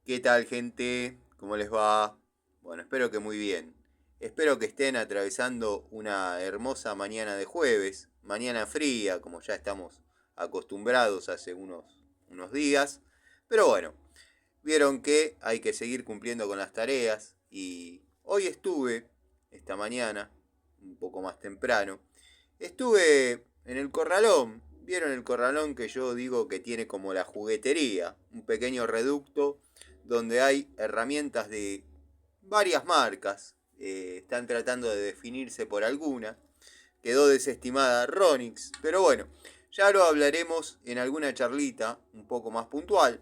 ¿Qué tal, gente? ¿Cómo les va? Bueno, espero que muy bien. Espero que estén atravesando una hermosa mañana de jueves, mañana fría, como ya estamos acostumbrados hace unos días. Pero bueno, vieron que hay que seguir cumpliendo con las tareas y hoy estuve, esta mañana, un poco más temprano, estuve en el corralón. ¿Vieron el corralón que yo digo que tiene como la juguetería? Un pequeño reducto donde hay herramientas de varias marcas. Están tratando de definirse por alguna. Quedó desestimada Ronix, pero bueno, ya lo hablaremos en alguna charlita un poco más puntual,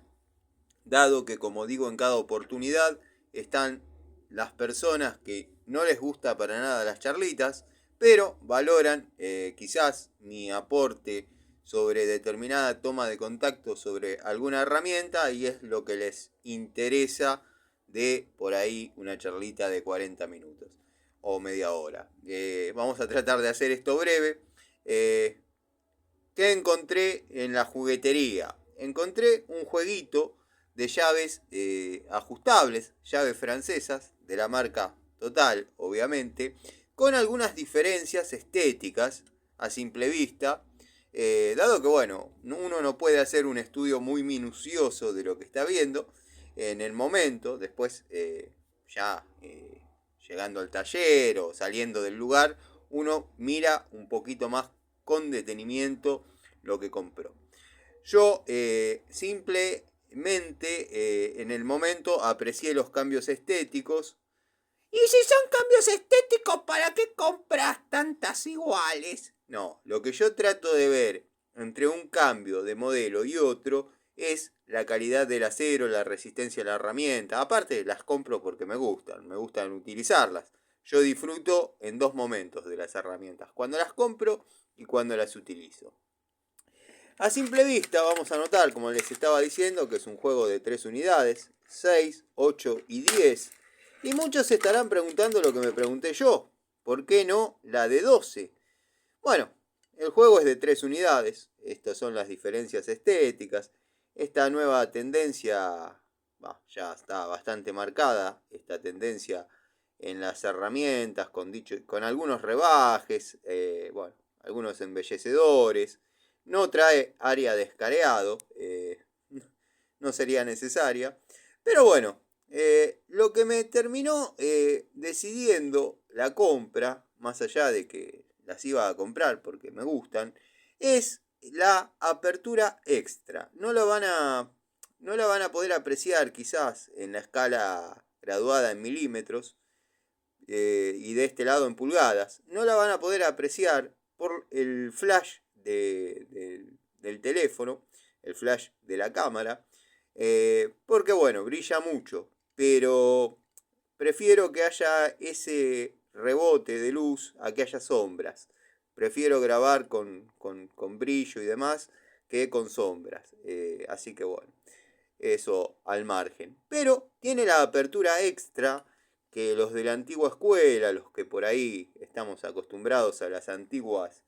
dado que, como digo en cada oportunidad, están las personas que no les gusta para nada las charlitas, pero valoran quizás mi aporte sobre determinada toma de contacto sobre alguna herramienta y es lo que les interesa de por ahí una charlita de 40 minutos o media hora. Vamos a tratar de hacer esto breve. ¿Qué encontré en la juguetería? Encontré un jueguito de llaves ajustables, llaves francesas, de la marca Total, obviamente, con algunas diferencias estéticas a simple vista, dado que, bueno, uno no puede hacer un estudio muy minucioso de lo que está viendo en el momento, después ya llegando al taller o saliendo del lugar, uno mira un poquito más con detenimiento lo que compró. Yo simplemente en el momento aprecié los cambios estéticos. Y si son cambios estéticos, ¿para qué compras tantas iguales? No, lo que yo trato de ver entre un cambio de modelo y otro es la calidad del acero, la resistencia a la herramienta. Aparte, las compro porque me gustan utilizarlas. Yo disfruto en dos momentos de las herramientas, cuando las compro y cuando las utilizo. A simple vista vamos a notar, como les estaba diciendo, que es un juego de 3 unidades, 6, 8 y 10. Y muchos se estarán preguntando lo que me pregunté yo, ¿por qué no la de 12? Bueno, el juego es de 3 unidades, estas son las diferencias estéticas. Esta nueva tendencia, ya está bastante marcada, esta tendencia en las herramientas, con algunos rebajes, bueno, algunos embellecedores. No trae área de escareado, no sería necesaria. Pero bueno, lo que me terminó decidiendo la compra, más allá de que las iba a comprar porque me gustan, es la apertura extra. No la van a poder apreciar quizás en la escala graduada en milímetros y de este lado en pulgadas. No la van a poder apreciar por el flash del teléfono, el flash de la cámara, porque bueno, brilla mucho, pero prefiero que haya ese rebote de luz a que haya sombras. Prefiero grabar con brillo y demás que con sombras. Así que bueno, eso al margen. Pero tiene la apertura extra que los de la antigua escuela, los que por ahí estamos acostumbrados a las antiguas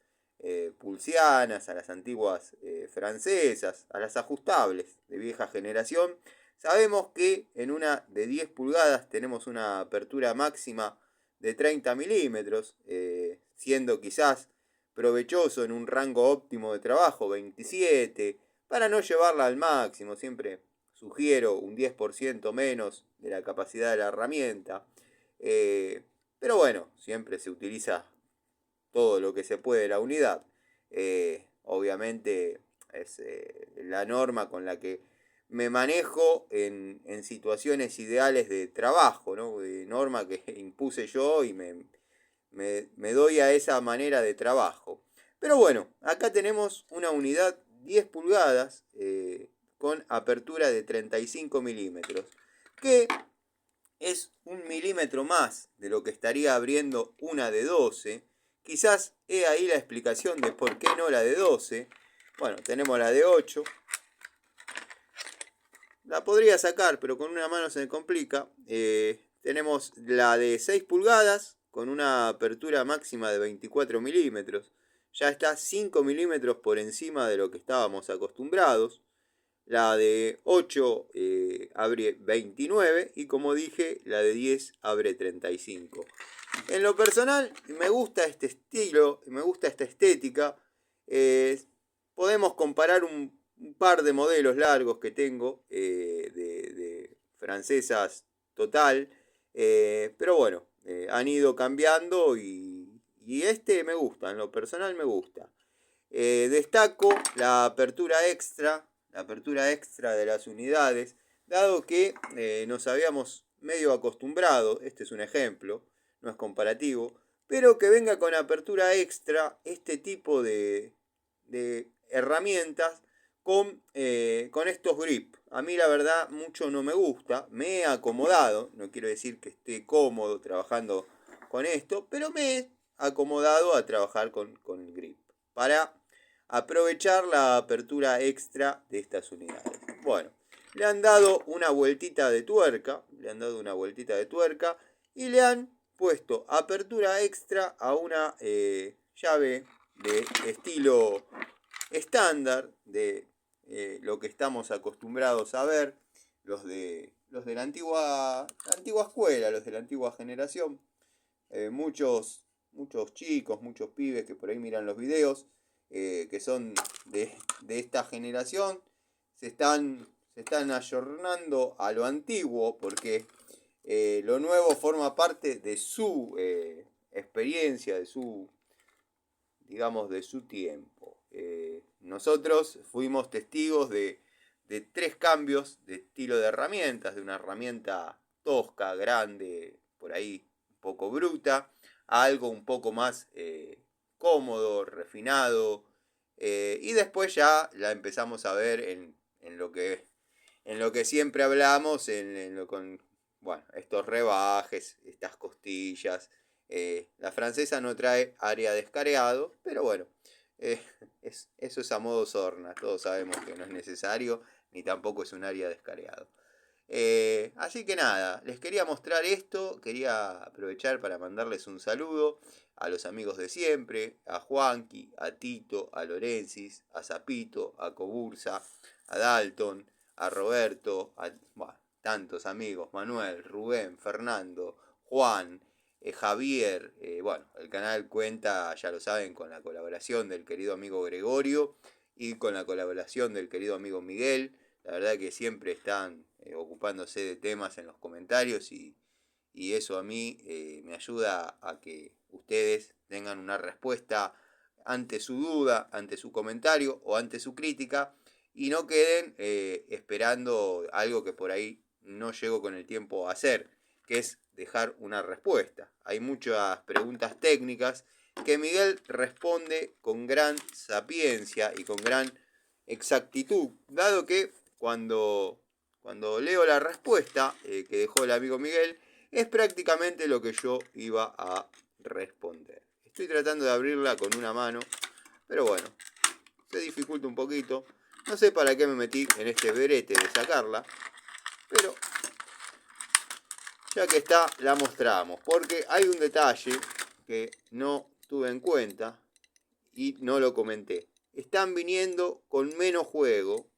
pulsianas, a las antiguas francesas, a las ajustables de vieja generación, sabemos que en una de 10 pulgadas tenemos una apertura máxima de 30 milímetros, siendo quizás provechoso en un rango óptimo de trabajo, 27, para no llevarla al máximo, siempre sugiero un 10% menos de la capacidad de la herramienta. Pero bueno, siempre se utiliza todo lo que se puede de la unidad. Obviamente es la norma con la que me manejo en situaciones ideales de trabajo, ¿no? De norma que impuse yo y me doy a esa manera de trabajo. Pero bueno, acá tenemos una unidad 10 pulgadas con apertura de 35 milímetros, que es un milímetro más de lo que estaría abriendo una de 12. Quizás he ahí la explicación de por qué no la de 12. Bueno, tenemos la de 8. La podría sacar, pero con una mano se me complica. Tenemos la de 6 pulgadas con una apertura máxima de 24 milímetros. Ya está 5 milímetros por encima de lo que estábamos acostumbrados. La de 8 abre 29 y como dije, la de 10 abre 35. En lo personal, me gusta este estilo, me gusta esta estética. Podemos comparar un par de modelos largos que tengo de francesas total, pero bueno, han ido cambiando y este me gusta, en lo personal me gusta. Destaco la apertura extra de las unidades, dado que nos habíamos medio acostumbrado, este es un ejemplo, no es comparativo, pero que venga con apertura extra este tipo de herramientas con estos grips. A mí la verdad mucho no me gusta, me he acomodado, no quiero decir que esté cómodo trabajando con esto, pero me he acomodado a trabajar con el grip para aprovechar la apertura extra de estas unidades. Bueno, le han dado una vueltita de tuerca, y le han puesto apertura extra a una llave de estilo estándar de lo que estamos acostumbrados a ver los de la antigua escuela, los de la antigua generación. Muchos chicos, muchos pibes que por ahí miran los videos, que son de esta generación, se están ayornando a lo antiguo porque lo nuevo forma parte de su experiencia, de su tiempo. Nosotros fuimos testigos de 3 cambios de estilo de herramientas, de una herramienta tosca, grande, por ahí un poco bruta, a algo un poco más cómodo, refinado, y después ya la empezamos a ver en lo que siempre hablamos, con estos rebajes, estas costillas. La francesa no trae área de escareado, pero bueno, eso es a modo sorna. Todos sabemos que no es necesario, ni tampoco es un área de escareado. Así que nada, les quería mostrar esto, quería aprovechar para mandarles un saludo a los amigos de siempre, a Juanqui, a Tito, a Lorensis, a Zapito, a Cobursa, a Dalton, a Roberto, a tantos amigos, Manuel, Rubén, Fernando, Juan, Javier. El canal cuenta, ya lo saben, con la colaboración del querido amigo Gregorio y con la colaboración del querido amigo Miguel. La verdad que siempre están ocupándose de temas en los comentarios y eso a mí me ayuda a que ustedes tengan una respuesta ante su duda, ante su comentario o ante su crítica y no queden esperando algo que por ahí no llego con el tiempo a hacer, que es dejar una respuesta. Hay muchas preguntas técnicas que Miguel responde con gran sapiencia y con gran exactitud, dado que cuando leo la respuesta que dejó el amigo Miguel, es prácticamente lo que yo iba a responder. Estoy tratando de abrirla con una mano, pero bueno, se dificulta un poquito. No sé para qué me metí en este brete de sacarla, pero ya que está, la mostramos. Porque hay un detalle que no tuve en cuenta y no lo comenté. Están viniendo con menos juego.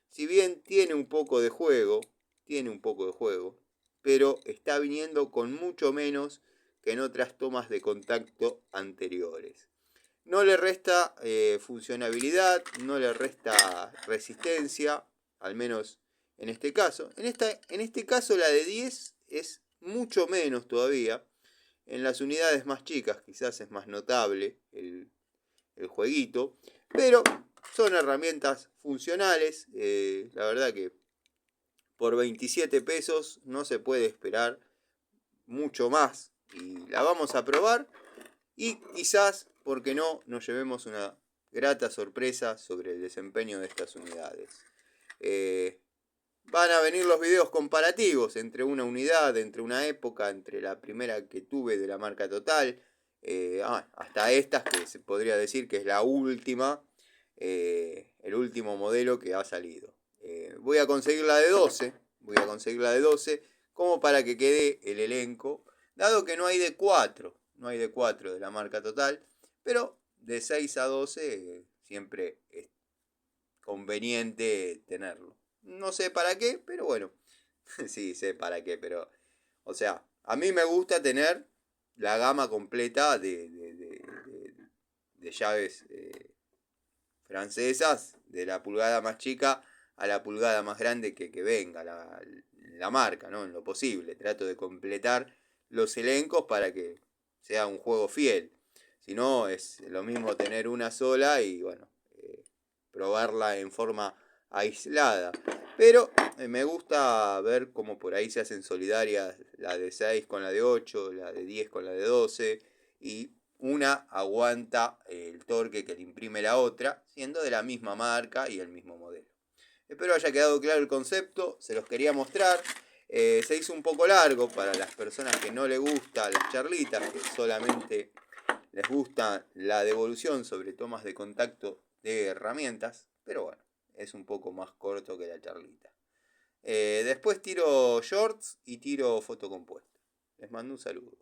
Si bien tiene un poco de juego, pero está viniendo con mucho menos que en otras tomas de contacto anteriores. No le resta funcionabilidad, no le resta resistencia, al menos en este caso. En este caso la de 10 es mucho menos todavía. En las unidades más chicas quizás es más notable el jueguito, pero son herramientas funcionales. La verdad que por 27 pesos no se puede esperar mucho más y la vamos a probar y quizás, ¿por qué no?, nos llevemos una grata sorpresa sobre el desempeño de estas unidades. Van a venir los videos comparativos entre una unidad, entre una época, entre la primera que tuve de la marca Total, hasta estas que se podría decir que es la última, el último modelo que ha salido. Voy a conseguir la de 12, como para que quede el elenco, dado que no hay de 4 de la marca Total, pero de 6 a 12 siempre es conveniente tenerlo. No sé para qué, pero bueno, Sí, sé para qué, pero... O sea, a mí me gusta tener la gama completa de llaves francesas, de la pulgada más chica a la pulgada más grande que venga la marca, ¿no? En lo posible. Trato de completar los elencos para que sea un juego fiel. Si no, es lo mismo tener una sola y, bueno, probarla en forma aislada. Pero me gusta ver cómo por ahí se hacen solidarias la de 6 con la de 8, la de 10 con la de 12 y una aguanta el torque que le imprime la otra, siendo de la misma marca y el mismo modelo. Espero haya quedado claro el concepto, se los quería mostrar. Se hizo un poco largo para las personas que no les gustan las charlitas, que solamente les gusta la devolución sobre tomas de contacto de herramientas, pero bueno, es un poco más corto que la charlita. Después tiro shorts y tiro fotocompuesta. Les mando un saludo.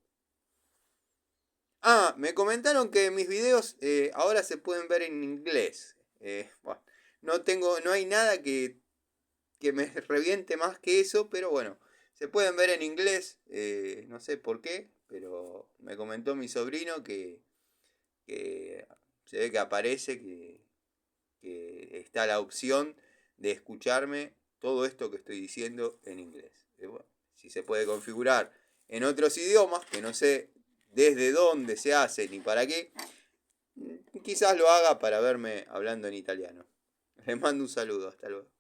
Ah, me comentaron que mis videos ahora se pueden ver en inglés. Bueno, no hay nada que me reviente más que eso, pero bueno, se pueden ver en inglés. No sé por qué, pero me comentó mi sobrino que se ve que aparece, que está la opción de escucharme todo esto que estoy diciendo en inglés. Bueno, si se puede configurar en otros idiomas, que no sé desde dónde se hace ni para qué, quizás lo haga para verme hablando en italiano. Les mando un saludo, hasta luego.